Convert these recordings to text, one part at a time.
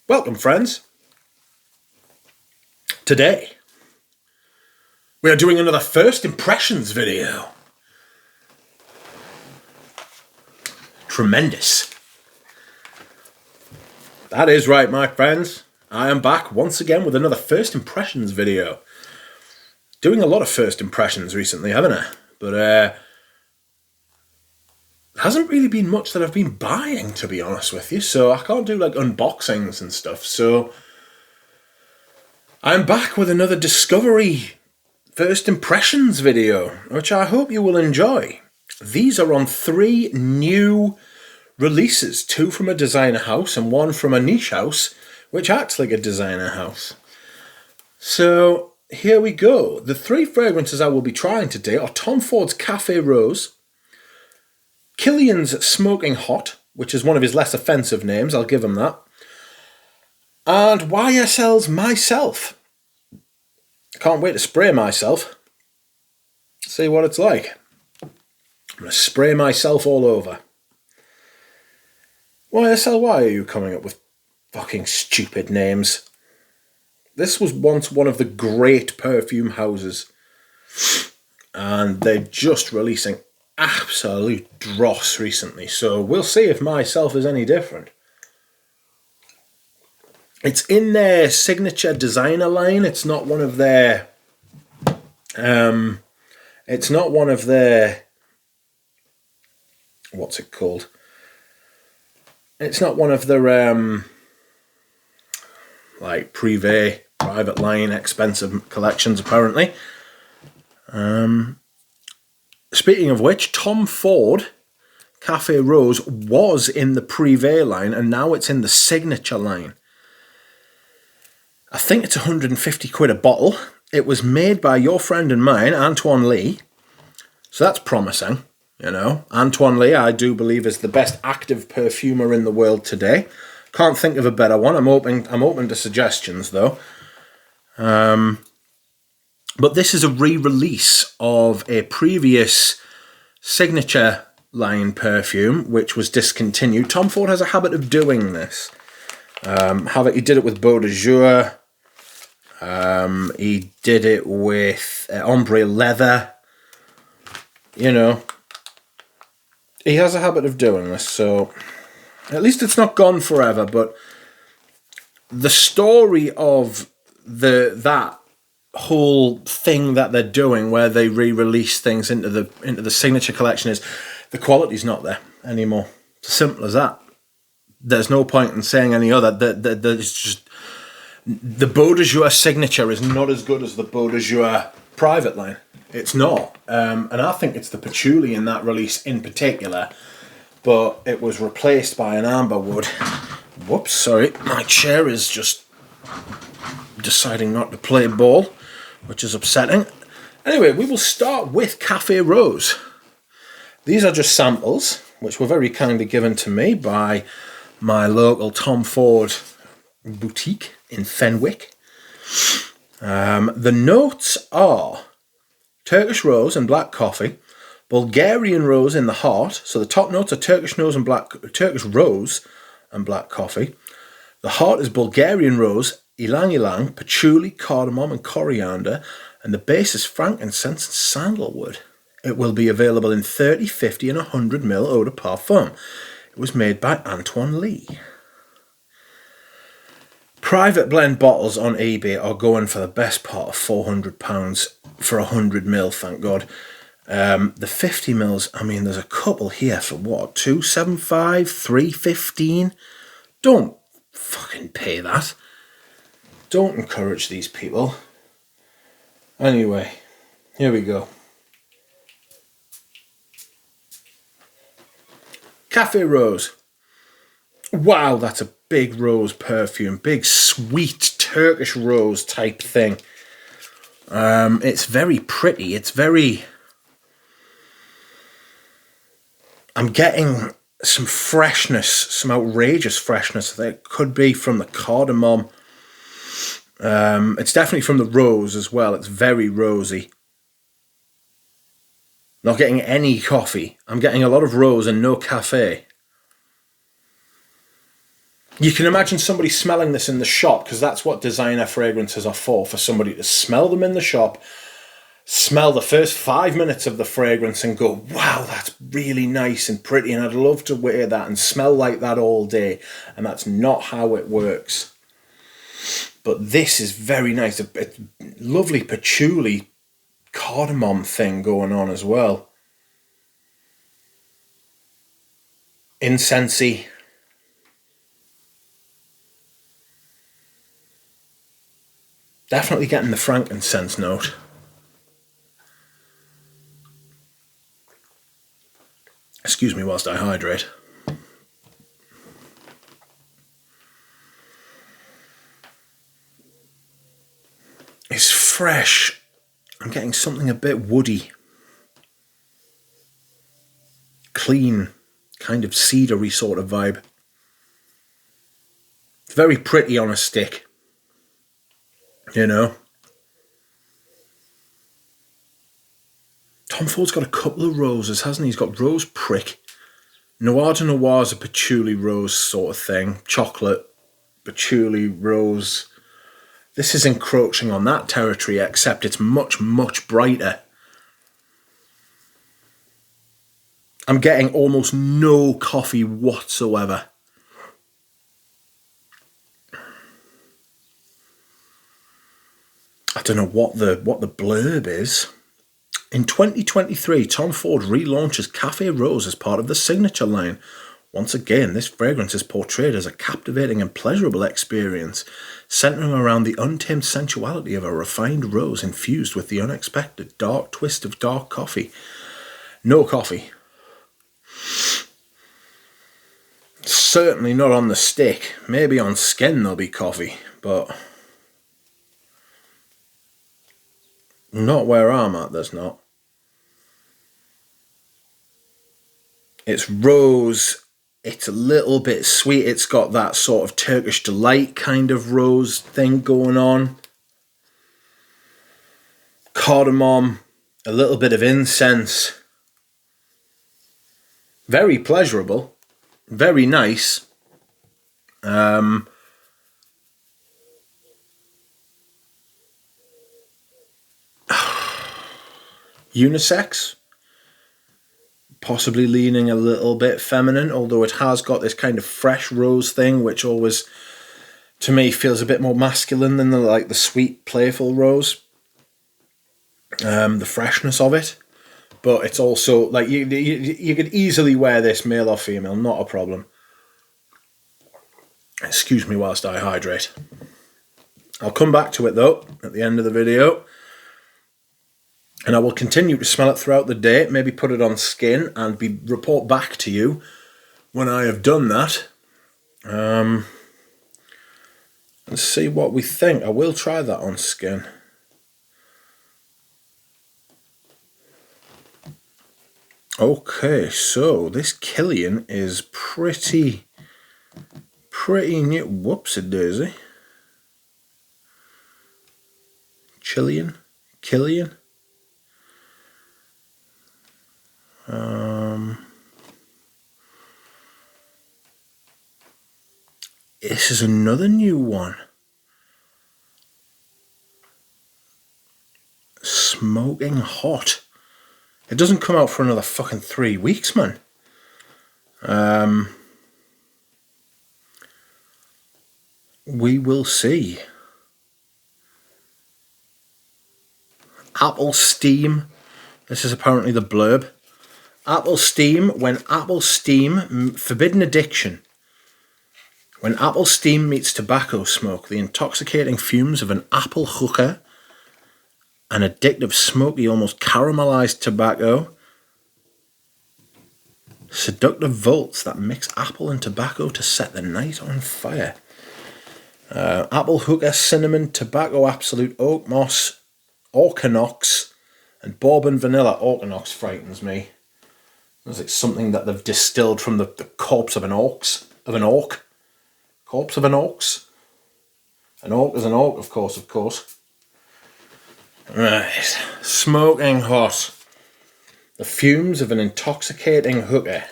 Welcome, friends. Today, we are doing another first impressions video. Tremendous. That is right, my friends. I am back once again with another first impressions video. Doing a lot of first impressions recently, haven't I? But there hasn't really been much that I've been buying, to be honest with you. So I can't do like unboxings and stuff. So I'm back with another Discovery first impressions video, which I hope you will enjoy. These are on 3 new releases, 2 from a designer house and 1 from a niche house, which acts like a designer house. So here we go. The 3 fragrances I will be trying today are Tom Ford's Café Rose, Killian's Smoking Hot, which is one of his less offensive names, I'll give him that, and YSL's Myself. I can't wait to spray myself. See what it's like. I'm going to spray myself all over. YSL, why are you coming up with fucking stupid names? This was once one of the great perfume houses, and they're just releasing absolute dross recently, so we'll see if Myself is any different. It's in their signature designer line. It's not one of their what's it called? It's not one of their like privé, private line, expensive collections apparently. Speaking of which, Tom Ford Café Rose was in the privé line and now it's in the signature line. I think it's 150 quid a bottle. It was made by your friend and mine, Antoine Lee. So that's promising, you know. Antoine Lee, I do believe, is the best active perfumer in the world today. Can't think of a better one. I'm open to suggestions though. But this is a re-release of a previous signature line perfume, which was discontinued. Tom Ford has a habit of doing this. He did it with Beau de Jour. He did it with Ombre Leather. You know, he has a habit of doing this, so at least it's not gone forever. But the story of that whole thing that they're doing, where they re-release things into the signature collection, is the quality's not there anymore. It's as simple as that. There's no point in saying any other. There's just the Beau de Jour signature is not as good as the Beau de Jour private line. It's not, and I think it's the patchouli in that release in particular. But it was replaced by an amberwood. Whoops, sorry, my chair is just deciding not to play ball, which is upsetting. Anyway, we will start with Café Rose. These are just samples, which were very kindly given to me by my local Tom Ford boutique in Fenwick. The notes are Turkish rose and black coffee, Bulgarian rose in the heart. So the top notes are Turkish rose and black coffee. The heart is Bulgarian rose, ylang ylang, patchouli, cardamom, and coriander, and the base is frankincense and sandalwood. It will be available in 30, 50, and 100 ml eau de parfum. It was made by Antoine Lee. Private blend bottles on eBay are going for the best part of £400 for 100 ml, thank God. The 50 mils, I mean, there's a couple here for what, $275, $315? Don't fucking pay that. Don't encourage these people. Anyway, here we go. Café Rose. Wow, that's a big rose perfume. Big, sweet Turkish rose type thing. It's very pretty. It's very... I'm getting some freshness, some outrageous freshness that could be from the cardamom. It's definitely from the rose as well. It's very rosy. Not getting any coffee. I'm getting a lot of rose and no cafe. You can imagine somebody smelling this in the shop, because that's what designer fragrances are for somebody to smell them in the shop, smell the first 5 minutes of the fragrance and go, wow, that's really nice and pretty, and I'd love to wear that and smell like that all day. And that's not how it works. But this is very nice. A lovely patchouli cardamom thing going on as well. Incensey. Definitely getting the frankincense note. Excuse me whilst I hydrate. It's fresh. I'm getting something a bit woody. Clean, kind of cedary sort of vibe. It's very pretty on a stick. You know. Tom Ford's got a couple of roses, hasn't he? He's got Rose Prick. Noir de Noir is a patchouli rose sort of thing. Chocolate, patchouli, rose. This is encroaching on that territory, except it's much, much brighter. I'm getting almost no coffee whatsoever. I don't know what the blurb is. In 2023, Tom Ford relaunches Café Rose as part of the signature line. Once again, this fragrance is portrayed as a captivating and pleasurable experience, centering around the untamed sensuality of a refined rose infused with the unexpected dark twist of dark coffee. No coffee. Certainly not on the stick. Maybe on skin there'll be coffee, but not where I'm at, there's not. It's rose, it's a little bit sweet, it's got that sort of Turkish delight kind of rose thing going on. Cardamom, a little bit of incense. Very pleasurable, very nice. Unisex, possibly leaning a little bit feminine, although it has got this kind of fresh rose thing, which always, to me, feels a bit more masculine than the sweet, playful rose. The freshness of it, but it's also like you could easily wear this male or female, not a problem. Excuse me whilst I hydrate. I'll come back to it though at the end of the video, and I will continue to smell it throughout the day, maybe put it on skin and report back to you when I have done that, and see what we think. I will try that on skin. Okay, so this Killian is pretty new. Whoopsie daisy. Killian. This is another new one. Smoking Hot. It doesn't come out for another fucking 3 weeks, man. We will see. Apple Steam. This is apparently the blurb. Apple Steam, forbidden addiction. When apple steam meets tobacco smoke, the intoxicating fumes of an apple hookah, an addictive, smoky, almost caramelized tobacco, seductive volts that mix apple and tobacco to set the night on fire. Apple hookah, cinnamon, tobacco absolute, oak moss, orchanox, and bourbon vanilla. Orchanox frightens me. It's like something that they've distilled from the corpse of an orc. Corpse of an ox. An orc is an orc, of course. Right. Smoking Hot. The fumes of an intoxicating hookah.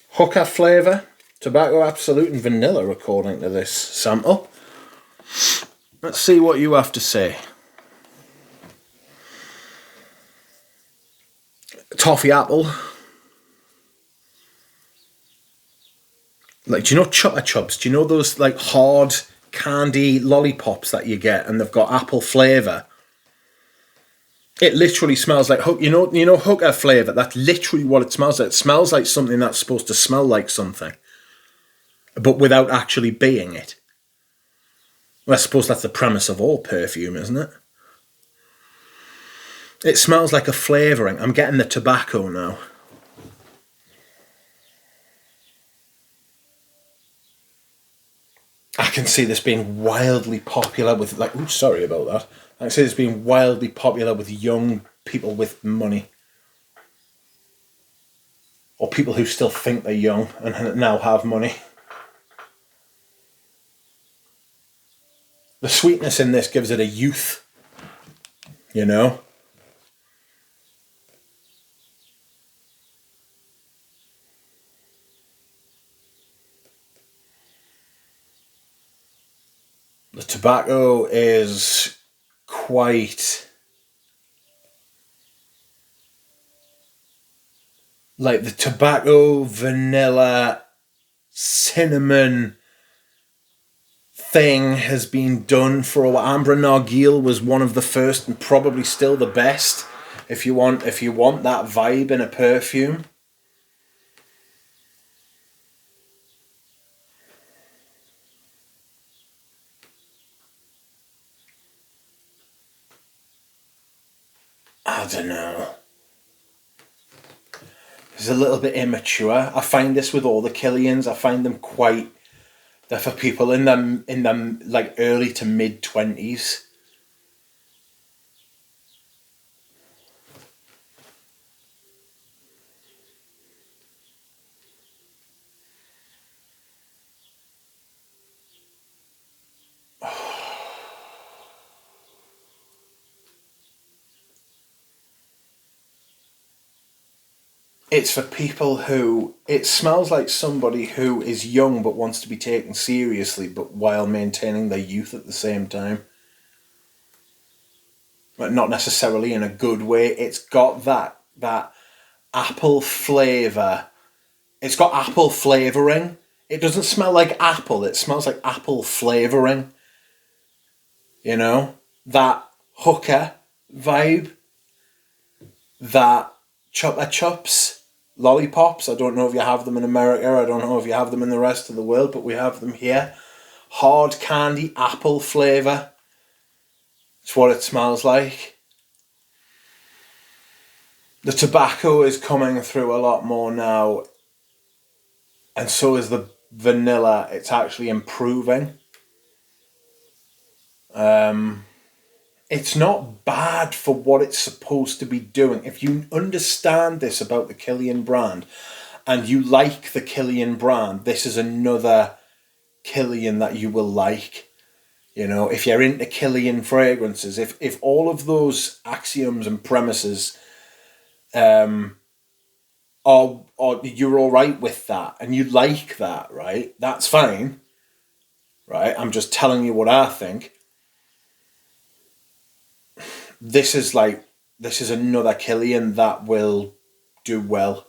Hookah flavour. Tobacco Absolute and vanilla, according to this sample. Let's see what you have to say. Toffee apple. Like, do you know Chupa Chups? Do you know those like hard candy lollipops that you get and they've got apple flavour? It literally smells like, you know hooker flavour. That's literally what it smells like. It smells like something that's supposed to smell like something, but without actually being it. Well, I suppose that's the premise of all perfume, isn't it? It smells like a flavouring. I'm getting the tobacco now. I can see this being wildly popular with, like, ooh, sorry about that. I can see this being wildly popular with young people with money. Or people who still think they're young and now have money. The sweetness in this gives it a youth, you know? The tobacco is quite like the tobacco, vanilla, cinnamon thing has been done for a while. Amber Nargile was one of the first and probably still the best if you want that vibe in a perfume. I don't know. It's a little bit immature. I find this with all the Killians. I find them quite. They're for people in them like early to mid 20s. It's for people who, it smells like somebody who is young but wants to be taken seriously, but while maintaining their youth at the same time. But not necessarily in a good way. It's got that apple flavour. It's got apple flavouring. It doesn't smell like apple. It smells like apple flavouring. You know? That hooker vibe. That Chupa Chups. Lollipops. I don't know if you have them in America. I don't know if you have them in the rest of the world, but we have them here. Hard candy apple flavour. It's what it smells like. The tobacco is coming through a lot more now, and so is the vanilla. It's actually improving. It's not bad for what it's supposed to be doing. If you understand this about the Killian brand and you like the Killian brand, this is another Killian that you will like. You know, if you're into Killian fragrances, if all of those axioms and premises are you're all right with that and you like that, right? That's fine. Right? I'm just telling you what I think. This is another Killian that will do well.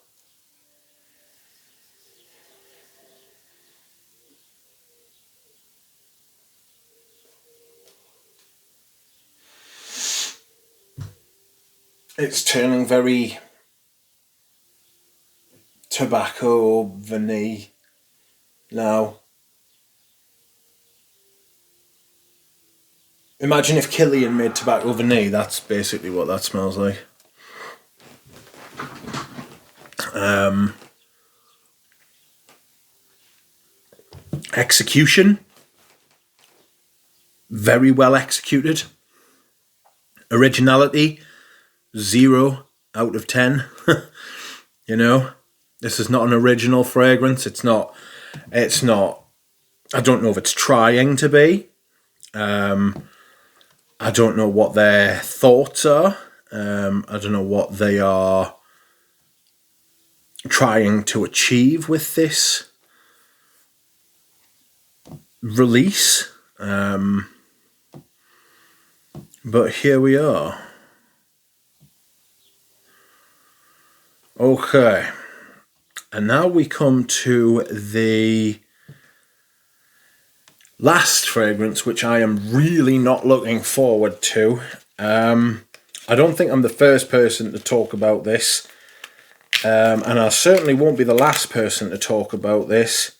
It's turning very tobacco vanilla now. Imagine if Killian made tobacco vanilla. That's basically what that smells like. Execution. Very well executed. Originality. 0 out of 10. You know, this is not an original fragrance. It's not. I don't know if it's trying to be. I don't know what their thoughts are. I don't know what they are trying to achieve with this. release. But here we are. Okay. And now we come to the last fragrance, which I am really not looking forward to. I don't think I'm the first person to talk about this. And I certainly won't be the last person to talk about this.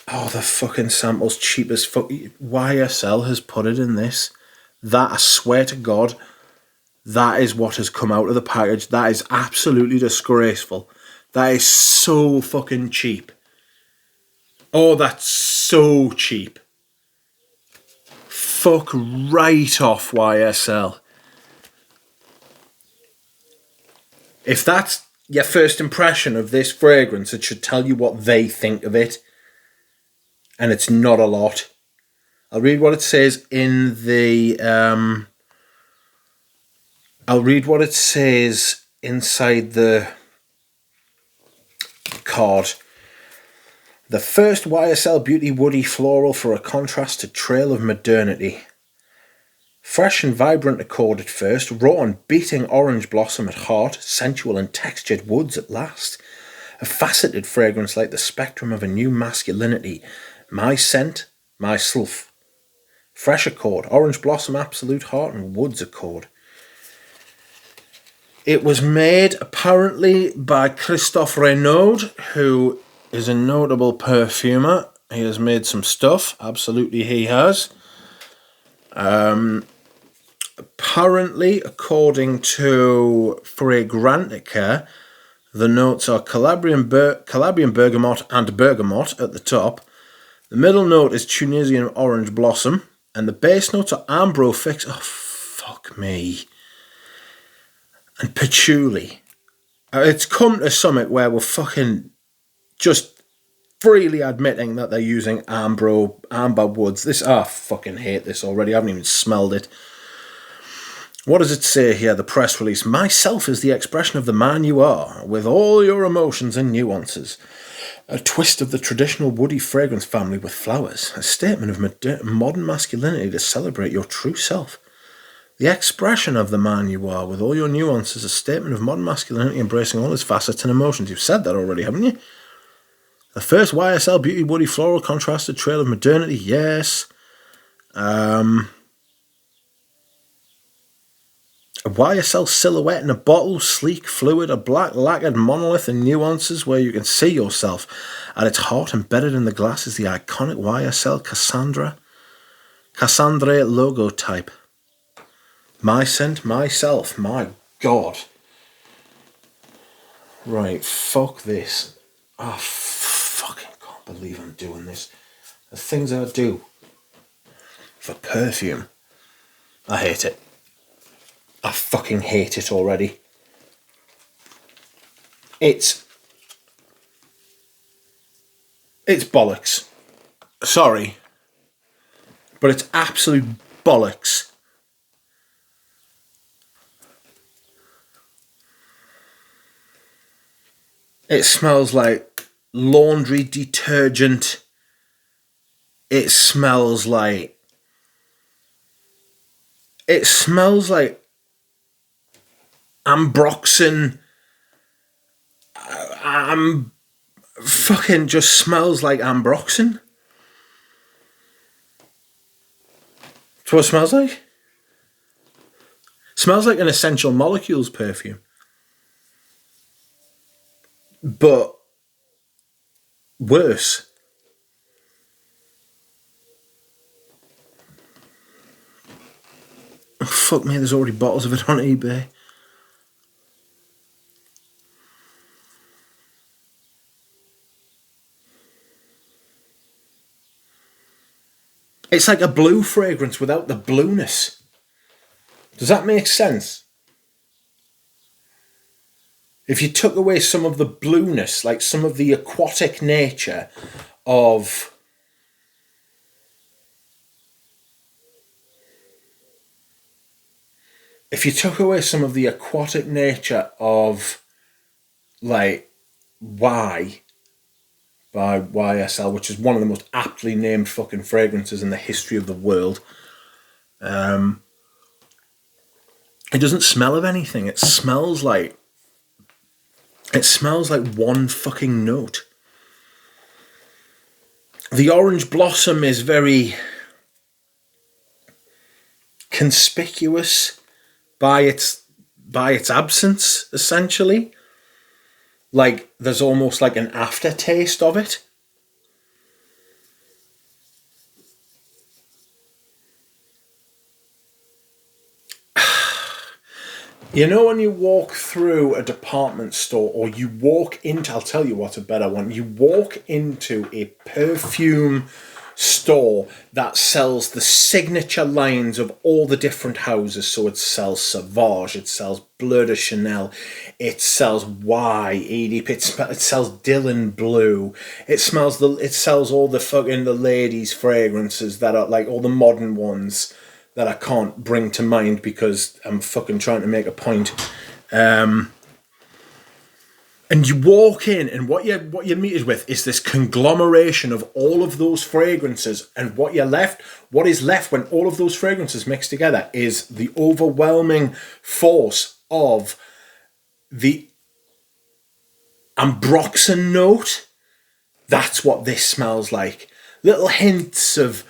Oh, the fucking sample's cheap as fuck. YSL has put it in this. That, I swear to God, that is what has come out of the package. That is absolutely disgraceful. That is so fucking cheap. Oh, that's so cheap. Fuck right off, YSL. If that's your first impression of this fragrance, it should tell you what they think of it. And it's not a lot. I'll read what it says in the... I'll read what it says inside the card. The first YSL Beauty Woody Floral for a contrast to Trail of Modernity. Fresh and vibrant accord at first, raw and beating orange blossom at heart, sensual and textured woods at last. A faceted fragrance like the spectrum of a new masculinity. My scent, myself. Fresh accord, orange blossom, absolute heart, and woods accord. It was made apparently by Christophe Renaud, who is a notable perfumer. He has made some stuff, absolutely he has. Apparently, according to Fragrantica, the notes are Calabrian bergamot and bergamot at the top. The middle note is Tunisian orange blossom, and the base notes are ambro fix. Oh, fuck me. And patchouli. It's come to summit where we're fucking just freely admitting that they're using amber woods. I fucking hate this already. I haven't even smelled it. What does it say here, the press release? Myself is the expression of the man you are, with all your emotions and nuances. A twist of the traditional woody fragrance family with flowers. A statement of modern masculinity to celebrate your true self. The expression of the man you are, with all your nuances, a statement of modern masculinity embracing all its facets and emotions. You've said that already, haven't you? The first YSL Beauty Woody Floral contrasted Trail of Modernity, yes. A YSL silhouette in a bottle, sleek, fluid, a black lacquered monolith and nuances where you can see yourself. At its heart, embedded in the glass, is the iconic YSL Cassandre logo type. My scent, myself. My God. Right, fuck this. I fucking can't believe I'm doing this. The things I do for perfume. I hate it. I fucking hate it already. It's bollocks. Sorry. But it's absolute bollocks. It smells like laundry detergent. It smells like Ambroxan. Fucking just smells like Ambroxan. That's what it smells like. Smells like an Essential Molecules perfume. But worse. Oh, fuck me, there's already bottles of it on eBay. It's like a blue fragrance without the blueness. Does that make sense? If you took away some of the blueness, like some of the aquatic nature of... If you took away some of the aquatic nature of, like, Y, by YSL, which is one of the most aptly named fucking fragrances in the history of the world. It doesn't smell of anything. It smells like one fucking note. The orange blossom is very conspicuous by its absence, essentially. Like, there's almost like an aftertaste of it. You know, when you walk through a department store, or you walk into, I'll tell you what's a better one, you walk into a perfume store that sells the signature lines of all the different houses. So it sells Sauvage, it sells Bleu de Chanel, it sells EDP, it sells Dylan Blue, it sells all the fucking the ladies' fragrances that are like all the modern ones that I can't bring to mind because I'm fucking trying to make a point. And you walk in, and what you're meted with is this conglomeration of all of those fragrances, and what is left when all of those fragrances mix together is the overwhelming force of the ambroxan note. That's what this smells like. Little hints of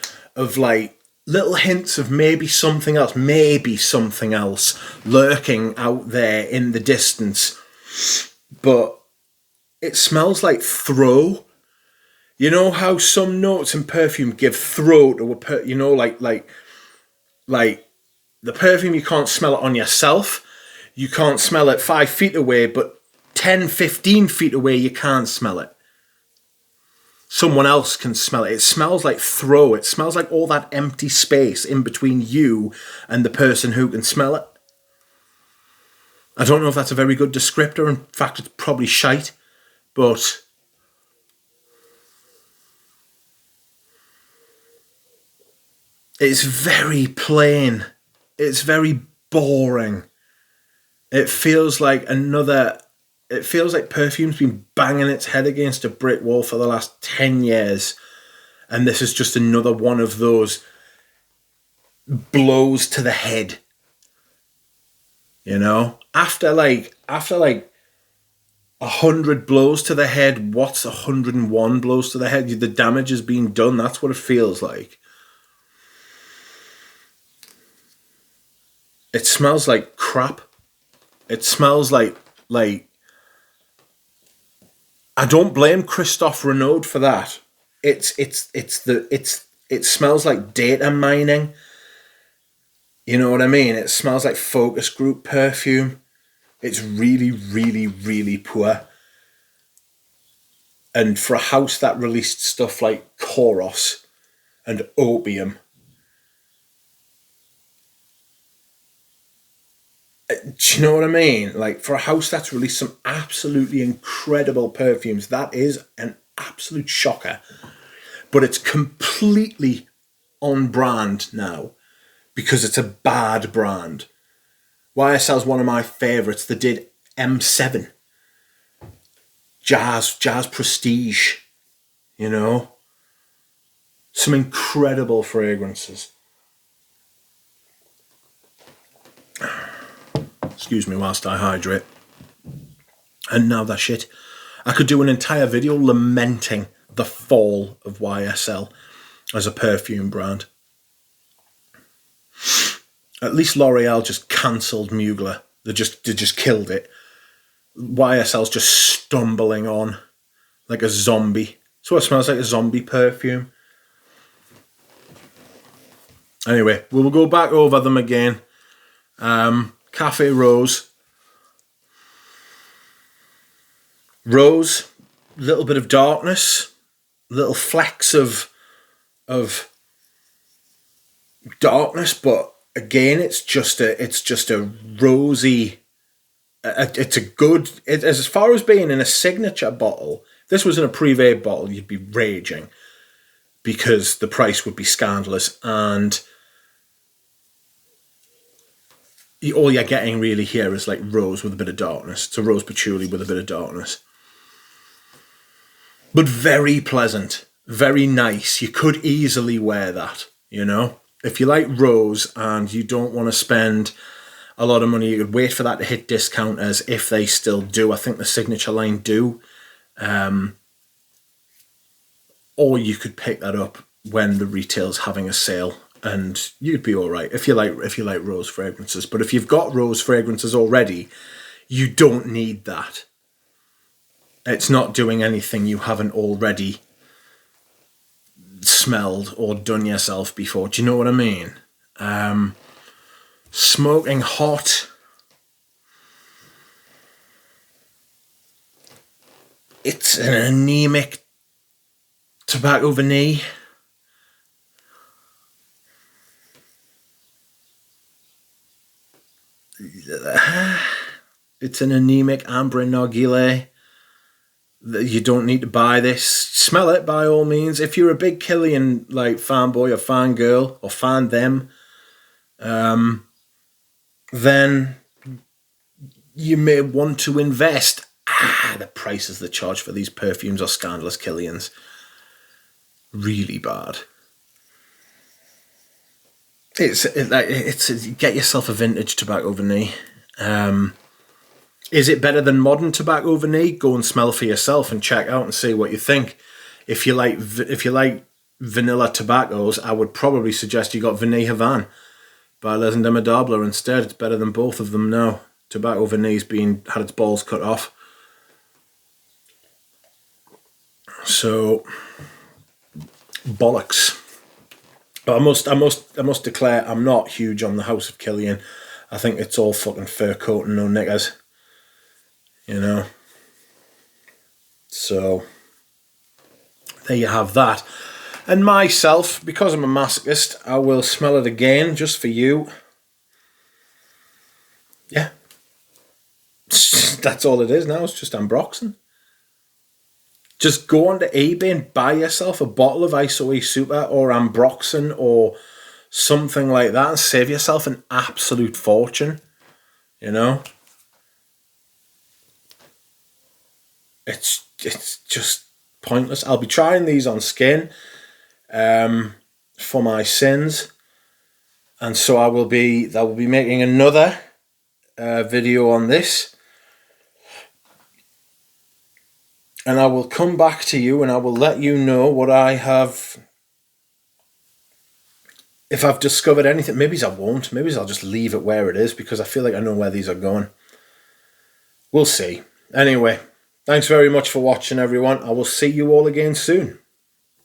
maybe something else lurking out there in the distance. But it smells like throw. You know how some notes in perfume give throw to like the perfume, you can't smell it on yourself. You can't smell it 5 feet away, but 10, 15 feet away, you can't smell it. Someone else can smell it. It smells like throw. It smells like all that empty space in between you and the person who can smell it. I don't know if that's a very good descriptor. In fact, it's probably shite. But it's very plain. It's very boring. It feels like perfume's been banging its head against a brick wall for the last 10 years. And this is just another one of those blows to the head. You know? After 100 blows to the head, what's 101 blows to the head? The damage has been done. That's what it feels like. It smells like crap. It smells like I don't blame Christophe Renaud for that. It smells like data mining. You know what I mean? It smells like focus group perfume. It's really, really, really poor. And for a house that released stuff like Chorus and Opium, do you know what I mean? Like, for a house that's released some absolutely incredible perfumes, that is an absolute shocker. But it's completely on brand now because it's a bad brand. YSL's one of my favourites. They did M7. Jazz Prestige. You know? Some incredible fragrances. Excuse me whilst I hydrate. And now that shit. I could do an entire video lamenting the fall of YSL as a perfume brand. At least L'Oreal just cancelled Mugler. They just killed it. YSL's just stumbling on like a zombie. So it smells like a zombie perfume. Anyway, we will go back over them again. Café Rose. Rose, little bit of darkness, little flecks of darkness, but again, it's just a rosy. It's a good. As far as being in a signature bottle, if this was in a Privé bottle, you'd be raging because the price would be scandalous, and all you're getting really here is like rose with a bit of darkness. It's a rose patchouli with a bit of darkness. but very pleasant, very nice. You could easily wear that, you know. If you like rose and you don't want to spend a lot of money, you could wait for that to hit discounters if they still do. I think the Signature line do. Or you could pick that up when the retail's having a sale, and you'd be all right if you like rose fragrances. But if you've got rose fragrances already, you don't need that. It's not doing anything you haven't already smelled or done yourself before. Do you know what I mean? Smoking Hot. It's an anemic tobacco vanille. It's an anemic amber narguilé. You don't need to buy this. Smell it by all means. If you're a big Killian like fanboy or fangirl or fan them, then you may want to invest. The prices they charge for these perfumes are scandalous, Killians. Really bad. It's get yourself a vintage tobacco vanille. Is it better than modern tobacco vanille? Go and smell for yourself and check out and see what you think. If you like vanilla tobaccos, I would probably suggest you got Vanille Havane by Les Indemnidables instead. It's better than both of them now. Tobacco vanille's had its balls cut off. So bollocks. But I must declare I'm not huge on the House of Killian. I think it's all fucking fur coat and no knickers. You know. So there you have that. And myself, because I'm a masochist, I will smell it again just for you. Yeah. That's all it is now. It's just Ambroxan. Just go onto eBay and buy yourself a bottle of ISOE Super or Ambroxan or something like that and save yourself an absolute fortune. You know? It's just pointless. I'll be trying these on skin for my sins. And so I will be making another video on this. And I will come back to you and I will let you know what I have. If I've discovered anything, maybe I won't. Maybe I'll just leave it where it is because I feel like I know where these are going. We'll see. Anyway, thanks very much for watching, everyone. I will see you all again soon.